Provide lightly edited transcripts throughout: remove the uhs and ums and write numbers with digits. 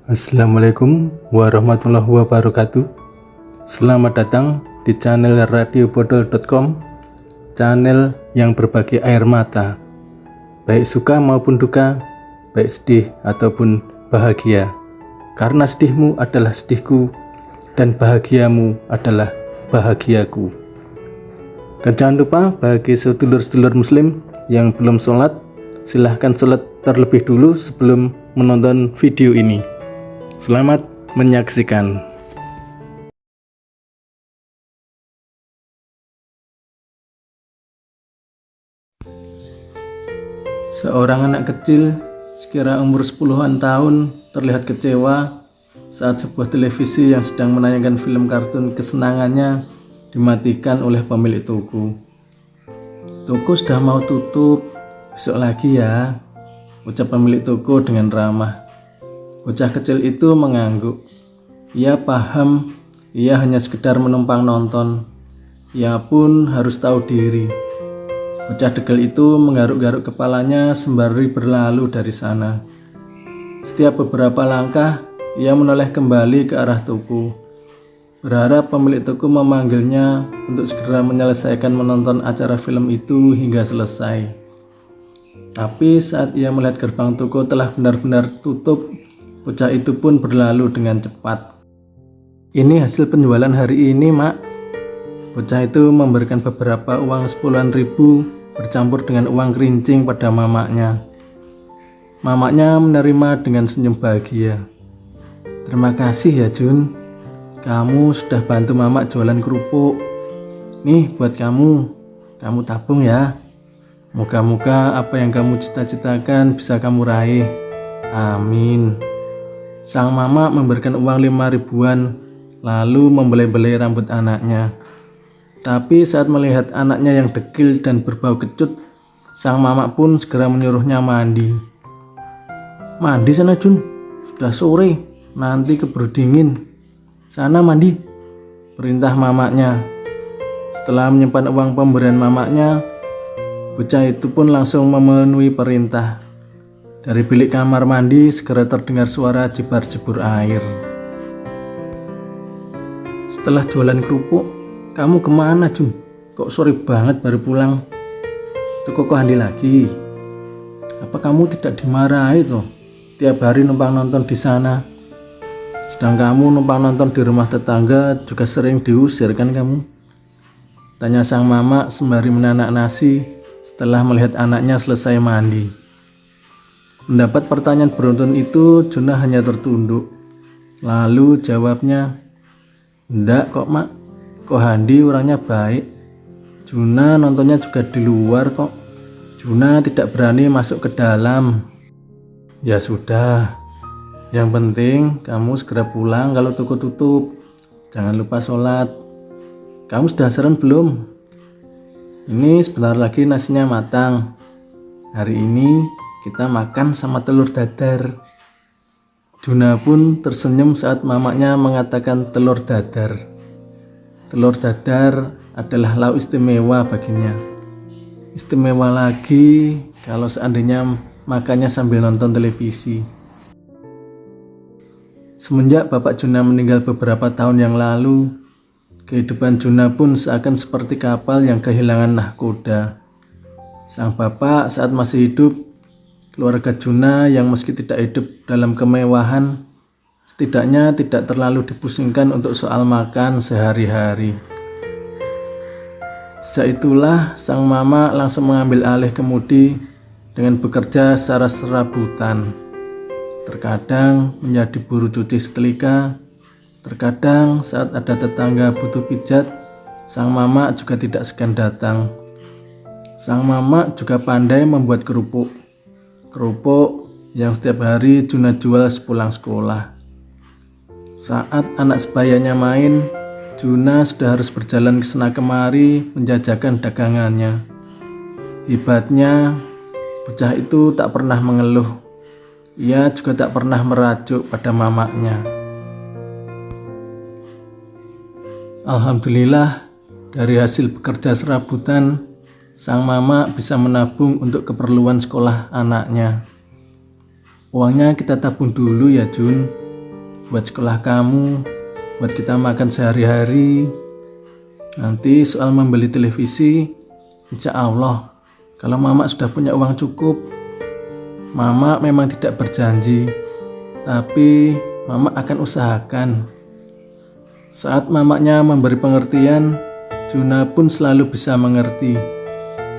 Assalamualaikum warahmatullahi wabarakatuh. Selamat datang di channel radiobodol.com, channel yang berbagi air mata, baik suka maupun duka, baik sedih ataupun bahagia. Karena sedihmu adalah sedihku dan bahagiamu adalah bahagiaku. Dan jangan lupa bagi sedulur-sedulur muslim yang belum sholat, silahkan sholat terlebih dulu sebelum menonton video ini. Selamat menyaksikan. Seorang anak kecil sekira umur 10-an tahun terlihat kecewa saat sebuah televisi yang sedang menayangkan film kartun kesenangannya dimatikan oleh pemilik toko. Toko sudah mau tutup, besok lagi ya, ucap pemilik toko dengan ramah. Bocah kecil itu mengangguk. Ia paham, ia hanya sekedar menumpang nonton. Ia pun harus tahu diri. Bocah degil itu menggaruk-garuk kepalanya sembari berlalu dari sana. Setiap beberapa langkah, ia menoleh kembali ke arah toko. Berharap pemilik toko memanggilnya untuk segera menyelesaikan menonton acara film itu hingga selesai. Tapi saat ia melihat gerbang toko telah benar-benar tutup, bocah itu pun berlalu dengan cepat. Ini hasil penjualan hari ini, Mak. Bocah itu memberikan beberapa uang 10-an ribu bercampur dengan uang kerincing pada mamaknya. Mamaknya menerima dengan senyum bahagia. Terima kasih ya Jun, kamu sudah bantu mamak jualan kerupuk. Nih buat kamu tabung ya. Moga-moga apa yang kamu cita-citakan bisa kamu raih. Amin. Sang mama memberikan uang 5 ribuan, lalu membelai-belai rambut anaknya. Tapi saat melihat anaknya yang dekil dan berbau kecut, sang mama pun segera menyuruhnya mandi. Mandi sana Jun, sudah sore, nanti keburu dingin. Sana mandi, perintah mamanya. Setelah menyimpan uang pemberian mamanya, bocah itu pun langsung memenuhi perintah. Dari bilik kamar mandi segera terdengar suara jebar-jebur air. Setelah jualan kerupuk, kamu kemana Jun? Kok sore banget baru pulang? Tuh kok Andi lagi? Apa kamu tidak dimarahi tuh? Tiap hari numpang nonton di sana. Sedang kamu numpang nonton di rumah tetangga juga sering diusir kan kamu? Tanya sang mama sembari menanak nasi setelah melihat anaknya selesai mandi. Mendapat pertanyaan beruntun itu, Juna hanya tertunduk. Lalu jawabnya, "Enggak kok Mak, kok Handi orangnya baik. Juna nontonnya juga di luar kok. Juna tidak berani masuk ke dalam." Ya sudah, yang penting kamu segera pulang kalau toko tutup. Jangan lupa sholat. Kamu sudah seren belum? Ini sebentar lagi nasinya matang. Hari ini kita makan sama telur dadar. Juna pun tersenyum saat mamanya mengatakan telur dadar. Telur dadar adalah lauk istimewa baginya. Istimewa lagi kalau seandainya makannya sambil nonton televisi. Semenjak Bapak Juna meninggal beberapa tahun yang lalu, kehidupan Juna pun seakan seperti kapal yang kehilangan nahkoda. Sang bapak saat masih hidup, keluarga Juna yang meski tidak hidup dalam kemewahan, setidaknya tidak terlalu dipusingkan untuk soal makan sehari-hari. Sejak itulah sang mama langsung mengambil alih kemudi dengan bekerja secara serabutan. Terkadang menjadi buruh cuci setrika, terkadang saat ada tetangga butuh pijat, sang mama juga tidak segan datang. Sang mama juga pandai membuat kerupuk yang setiap hari Juna jual sepulang sekolah. Saat anak sebayanya main, Juna sudah harus berjalan kesana kemari menjajakan dagangannya. Hebatnya, bocah itu tak pernah mengeluh. Ia juga tak pernah merajuk pada mamaknya. Alhamdulillah, dari hasil bekerja serabutan, sang mama bisa menabung untuk keperluan sekolah anaknya. Uangnya kita tabung dulu ya Jun, buat sekolah kamu, buat kita makan sehari-hari. Nanti soal membeli televisi, insya Allah kalau Mama sudah punya uang cukup. Mama memang tidak berjanji, tapi Mama akan usahakan. Saat mamanya memberi pengertian, Juna pun selalu bisa mengerti.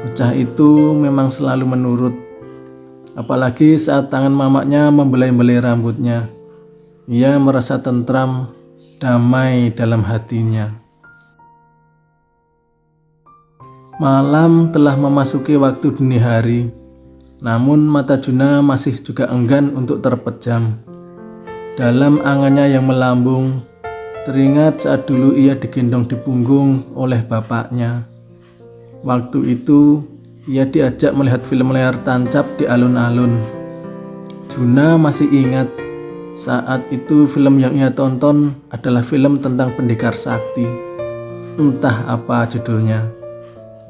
Bocah itu memang selalu menurut. Apalagi saat tangan mamanya membelai-belai rambutnya. Ia merasa tentram, damai dalam hatinya. Malam telah memasuki waktu dini hari. Namun mata Juna masih juga enggan untuk terpejam. Dalam angannya yang melambung, teringat saat dulu ia digendong di punggung oleh bapaknya. Waktu itu ia diajak melihat film layar tancap di alun-alun. Juna masih ingat saat itu film yang ia tonton adalah film tentang pendekar sakti. Entah apa judulnya.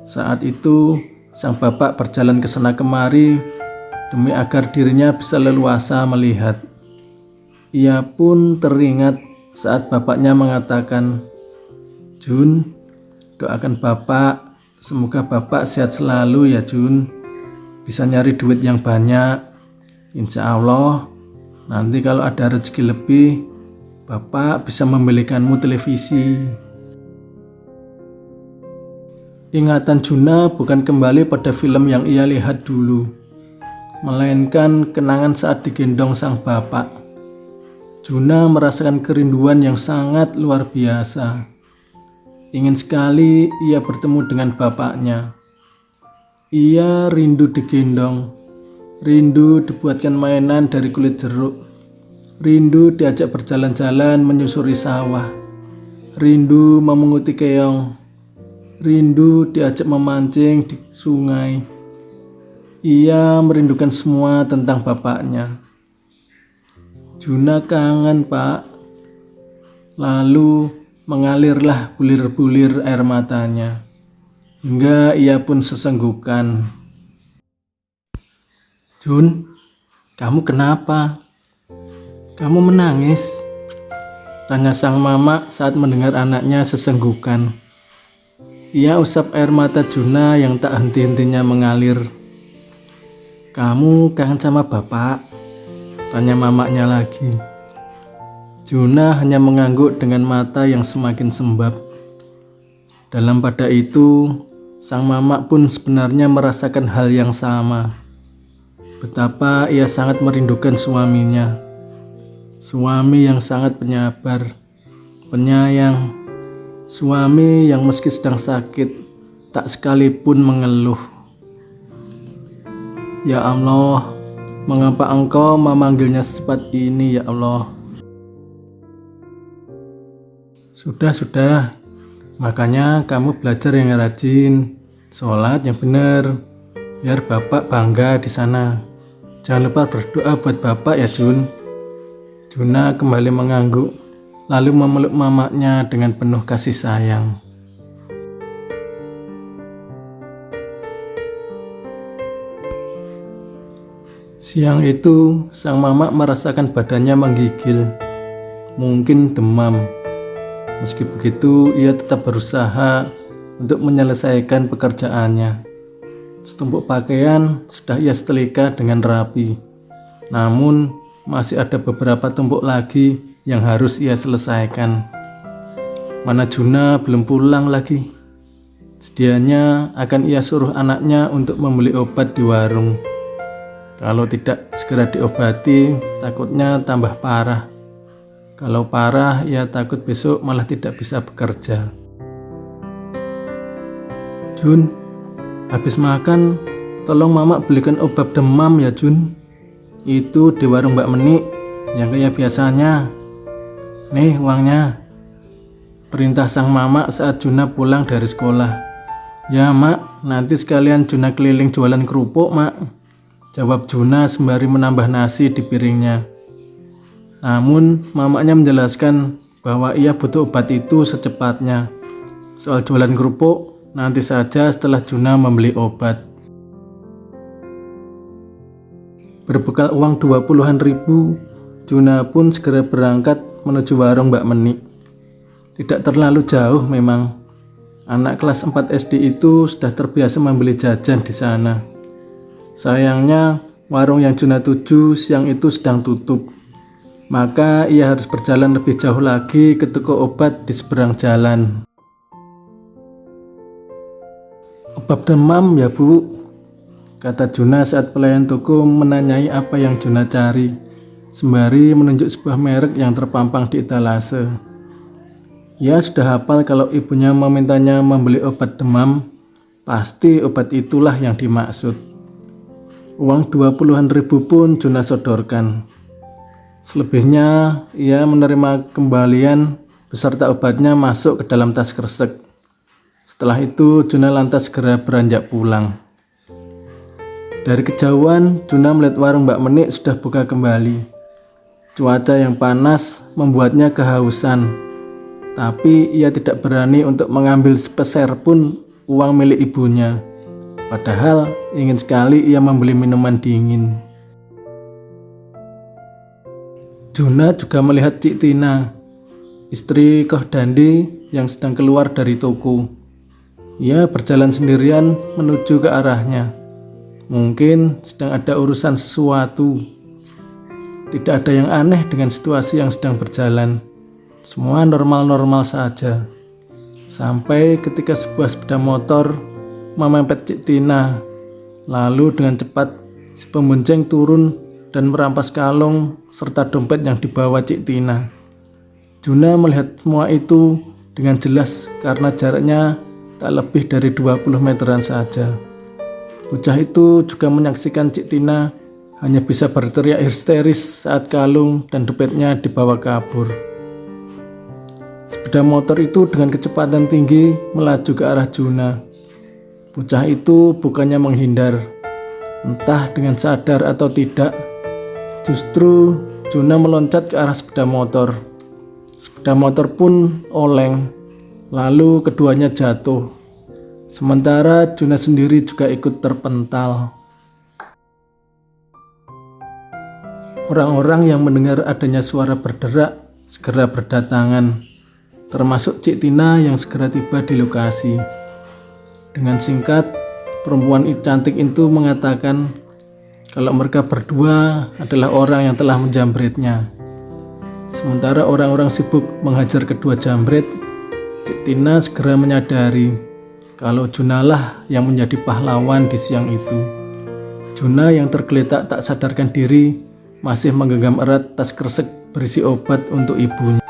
Saat itu sang bapak berjalan ke sana kemari demi agar dirinya bisa leluasa melihat. Ia pun teringat saat bapaknya mengatakan, "Jun, doakan bapak, semoga bapak sehat selalu ya Jun, bisa nyari duit yang banyak. Insya Allah nanti kalau ada rezeki lebih, bapak bisa membelikanmu televisi." Ingatan Juna bukan kembali pada film yang ia lihat dulu, melainkan kenangan saat digendong sang bapak. Juna merasakan kerinduan yang sangat luar biasa. Ingin sekali ia bertemu dengan bapaknya. Ia rindu digendong, rindu dibuatkan mainan dari kulit jeruk, rindu diajak berjalan-jalan menyusuri sawah, rindu memunguti keong, rindu diajak memancing di sungai. Ia merindukan semua tentang bapaknya. Juna kangen, Pak. Lalu mengalirlah bulir-bulir air matanya, hingga ia pun sesenggukan. "Jun, kamu kenapa? Kamu menangis?" tanya sang mama saat mendengar anaknya sesenggukan. Ia usap air mata Juna yang tak henti-hentinya mengalir. "Kamu kangen sama bapak?" tanya mamanya lagi. Juna hanya mengangguk dengan mata yang semakin sembab. Dalam pada itu, sang mama pun sebenarnya merasakan hal yang sama. Betapa ia sangat merindukan suaminya. Suami yang sangat penyabar, penyayang. Suami yang meski sedang sakit, tak sekalipun mengeluh. "Ya Allah, mengapa Engkau memanggilnya secepat ini ya Allah?" Sudah, makanya kamu belajar yang rajin, sholat yang benar, biar bapak bangga di sana. Jangan lupa berdoa buat bapak ya Jun. Juna kembali mengangguk, lalu memeluk mamanya dengan penuh kasih sayang. Siang itu, sang mama merasakan badannya menggigil, mungkin demam. Meski begitu, ia tetap berusaha untuk menyelesaikan pekerjaannya. Setumpuk pakaian sudah ia setrika dengan rapi. Namun, masih ada beberapa tumpuk lagi yang harus ia selesaikan. Mana Juna belum pulang lagi. Sedianya akan ia suruh anaknya untuk membeli obat di warung. Kalau tidak segera diobati, takutnya tambah parah. Kalau parah, ia takut besok malah tidak bisa bekerja. "Jun, habis makan, tolong mama belikan obat demam ya Jun. Itu di warung Mbak Menik, yang kayak biasanya. Nih uangnya," perintah sang mama saat Juna pulang dari sekolah. "Ya mak, nanti sekalian Juna keliling jualan kerupuk mak," jawab Juna sembari menambah nasi di piringnya. Namun mamanya menjelaskan bahwa ia butuh obat itu secepatnya. Soal jualan kerupuk nanti saja setelah Juna membeli obat. Berbekal uang 20-an ribu, Juna pun segera berangkat menuju warung Mbak Menik. Tidak terlalu jauh memang. Anak kelas 4 SD itu sudah terbiasa membeli jajan di sana. Sayangnya, warung yang Juna tuju siang itu sedang tutup. Maka ia harus berjalan lebih jauh lagi ke toko obat di seberang jalan. "Obat demam ya, Bu?" kata Juna saat pelayan toko menanyai apa yang Juna cari, sembari menunjuk sebuah merek yang terpampang di etalase. Ia sudah hafal kalau ibunya memintanya membeli obat demam, pasti obat itulah yang dimaksud. Uang 20-an ribu pun Juna sodorkan. Selebihnya, ia menerima kembalian beserta obatnya masuk ke dalam tas kresek. Setelah itu, Juna lantas segera beranjak pulang. Dari kejauhan, Juna melihat warung Mbak Menik sudah buka kembali. Cuaca yang panas membuatnya kehausan. Tapi ia tidak berani untuk mengambil sepeser pun uang milik ibunya. Padahal ingin sekali ia membeli minuman dingin. Juna juga melihat Cik Tina, istri Koh Dandi yang sedang keluar dari toko. Ia berjalan sendirian menuju ke arahnya. Mungkin sedang ada urusan sesuatu. Tidak ada yang aneh dengan situasi yang sedang berjalan. Semua normal-normal saja. Sampai ketika sebuah sepeda motor memepet Cik Tina. Lalu dengan cepat si pembonceng turun dan merampas kalung serta dompet yang dibawa Cik Tina. Juna melihat semua itu dengan jelas karena jaraknya tak lebih dari 20 meteran saja. Bocah itu juga menyaksikan Cik Tina hanya bisa berteriak histeris saat kalung dan dompetnya dibawa kabur. Sepeda motor itu dengan kecepatan tinggi melaju ke arah Juna. Bocah itu bukannya menghindar, entah dengan sadar atau tidak. Justru Juna meloncat ke arah sepeda motor. Sepeda motor pun oleng, lalu keduanya jatuh. Sementara Juna sendiri juga ikut terpental. Orang-orang yang mendengar adanya suara berderak segera berdatangan, termasuk Cik Tina yang segera tiba di lokasi. Dengan singkat, perempuan cantik itu mengatakan kalau mereka berdua adalah orang yang telah menjamretnya. Sementara orang-orang sibuk menghajar kedua jambret, Cik Tina segera menyadari kalau Junalah yang menjadi pahlawan di siang itu. Juna yang tergeletak tak sadarkan diri masih menggenggam erat tas kresek berisi obat untuk ibunya.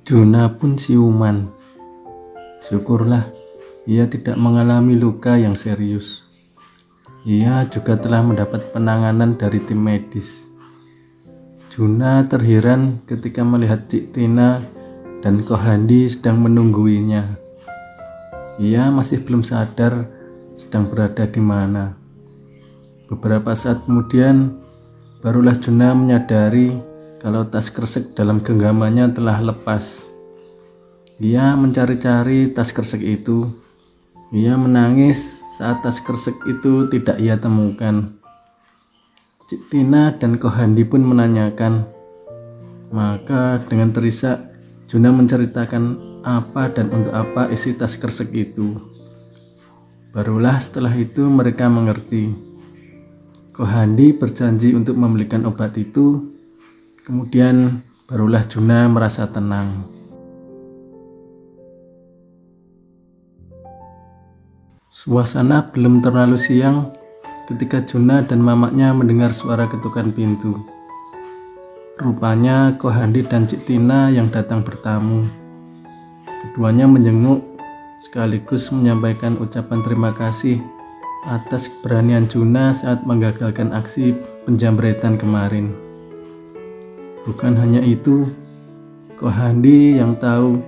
Juna pun siuman. Syukurlah ia tidak mengalami luka yang serius. Ia juga telah mendapat penanganan dari tim medis. Juna terheran ketika melihat Cik Tina dan Koh Handi sedang menungguinya. Ia masih belum sadar sedang berada di mana. Beberapa saat kemudian, barulah Juna menyadari kalau tas kresek dalam genggamannya telah lepas. Ia mencari-cari tas kresek itu. Ia menangis saat tas kresek itu tidak ia temukan. Cik Tina dan Koh Handi pun menanyakan. Maka dengan terisak, Juna menceritakan apa dan untuk apa isi tas kresek itu. Barulah setelah itu mereka mengerti. Koh Handi berjanji untuk membelikan obat itu. Kemudian barulah Juna merasa tenang. Suasana belum terlalu siang ketika Juna dan mamaknya mendengar suara ketukan pintu. Rupanya Koh Handi dan Cik Tina yang datang bertamu. Keduanya menjenguk sekaligus menyampaikan ucapan terima kasih atas keberanian Juna saat menggagalkan aksi penjambretan kemarin. Bukan hanya itu, Koh Handi yang tahu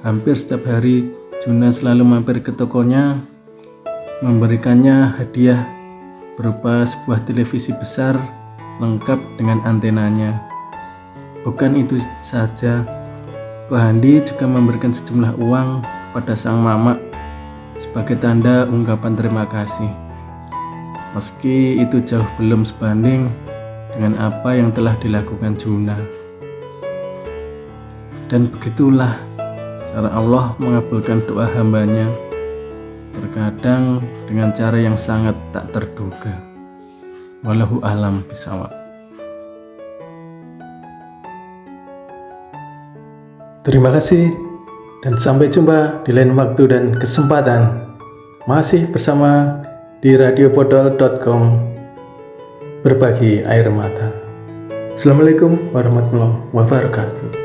hampir setiap hari Juna selalu mampir ke tokonya, memberikannya hadiah berupa sebuah televisi besar lengkap dengan antenanya. Bukan itu saja, Koh Handi juga memberikan sejumlah uang kepada sang mamak sebagai tanda ungkapan terima kasih. Meski itu jauh belum sebanding dengan apa yang telah dilakukan Juna. Dan begitulah cara Allah mengabulkan doa hambanya, terkadang dengan cara yang sangat tak terduga. Wallahu a'lam bishawab. Terima kasih dan sampai jumpa di lain waktu dan kesempatan. Masih bersama di radiopodol.com, berbagi air mata. Assalamualaikum warahmatullahi wabarakatuh.